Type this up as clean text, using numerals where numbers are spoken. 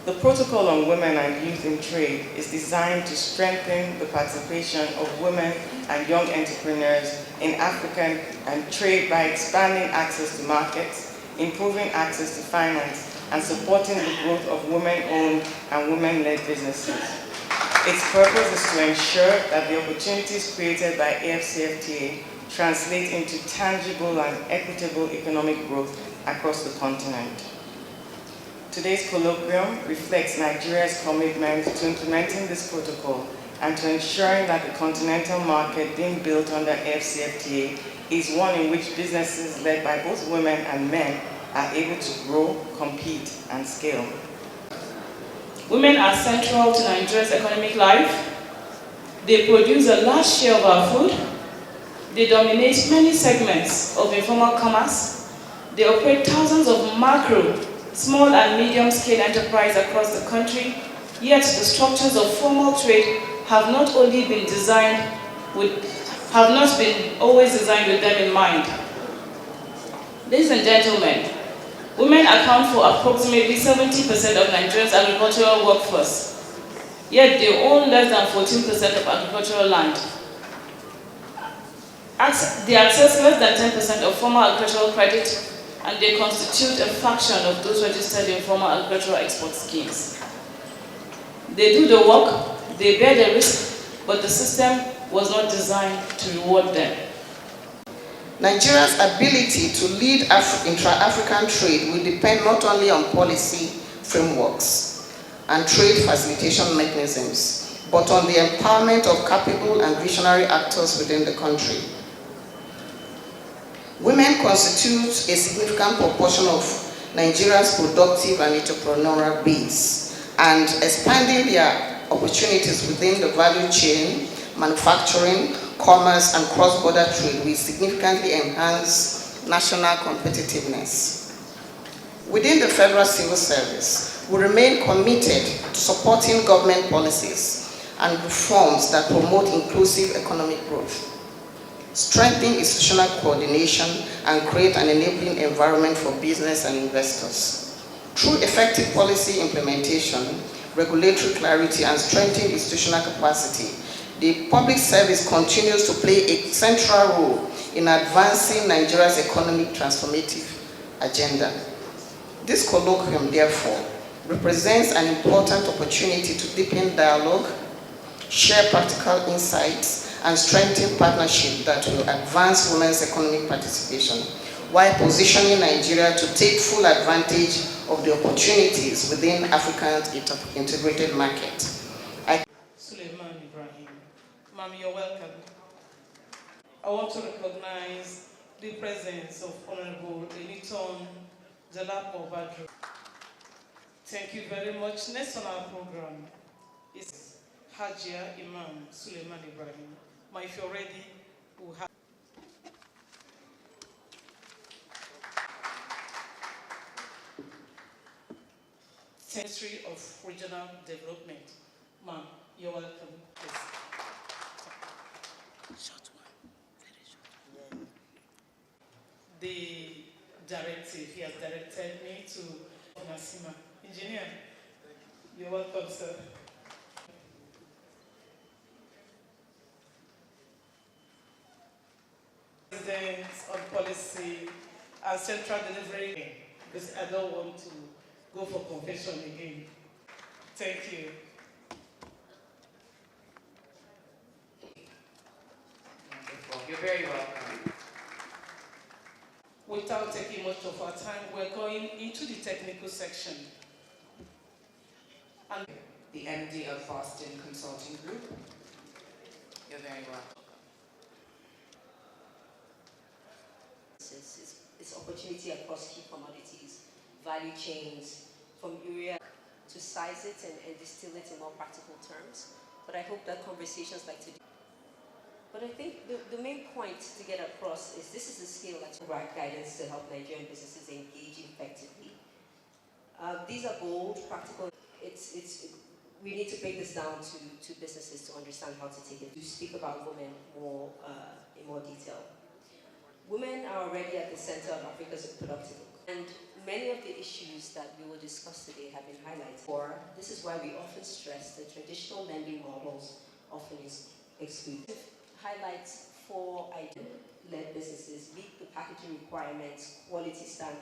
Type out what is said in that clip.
The Protocol on Women and Youth in Trade is designed to strengthen the participation of women and young entrepreneurs in African and trade by expanding access to markets, improving access to finance, and supporting the growth of women-owned and women-led businesses. Its purpose is to ensure that the opportunities created by AFCFTA translate into tangible and equitable economic growth across the continent. Today's colloquium reflects Nigeria's commitment to implementing this protocol and to ensuring that the continental market being built under AFCFTA is one in which businesses led by both women and men are able to grow, compete, and scale. Women are central to Nigeria's economic life. They produce a large share of our food. They dominate many segments of informal commerce. They operate thousands of macro, small and medium-scale enterprises across the country, yet the structures of formal trade have not always been always designed with them in mind. Ladies and gentlemen, women account for approximately 70% of Nigeria's agricultural workforce, yet they own less than 14% of agricultural land. They access less than 10% of formal agricultural credit, and they constitute a fraction of those registered in formal agricultural export schemes. They do the work, they bear the risk, but the system was not designed to reward them. Nigeria's ability to lead intra-African trade will depend not only on policy frameworks and trade facilitation mechanisms, but on the empowerment of capable and visionary actors within the country. Women constitute a significant proportion of Nigeria's productive and entrepreneurial base, and expanding their opportunities within the value chain, manufacturing, commerce, and cross-border trade will significantly enhance national competitiveness. Within the Federal Civil Service, we remain committed to supporting government policies and reforms that promote inclusive economic growth, strengthen institutional coordination, and create an enabling environment for business and investors. Through effective policy implementation, regulatory clarity, and strengthening institutional capacity, the public service continues to play a central role in advancing Nigeria's economic transformative agenda. This colloquium, therefore, represents an important opportunity to deepen dialogue, share practical insights, and strengthen partnership that will advance women's economic participation, while positioning Nigeria to take full advantage of the opportunities within Africa's integrated market. Suleiman Ibrahim. Ma'am, you're welcome. I want to recognize the presence of Honorable Eliton Jalapo Badru. Thank you very much. Next on our program is Hajia Imam Suleiman Ibrahim. Ma, if you're ready, we'll have Ministry of Regional Development. Ma'am, you're welcome. Please. Short one, very short one. The directive, he has directed me to Nasima. Engineer, you're welcome, sir. On policy and central delivery, because I don't want to go for confession again. Thank you. Wonderful. You're very welcome. Without taking much of our time, we're going into the technical section. And the MD of Boston Consulting Group. You're very welcome. It's opportunity across key commodities, value chains, from urea to size it and distill it in more practical terms. But I hope that conversations like today. But I think the main point to get across is this is a scale that's provide guidance to help Nigerian businesses engage effectively. These are bold, practical. We need to break this down to businesses to understand how to take it. To speak about women in more detail. Women are already at the center of Africa's productive, and many of the issues that we will discuss today have been highlighted. This is why we often stress that traditional lending models often exclude. Highlights 4 item-led businesses meet the packaging requirements, quality standards,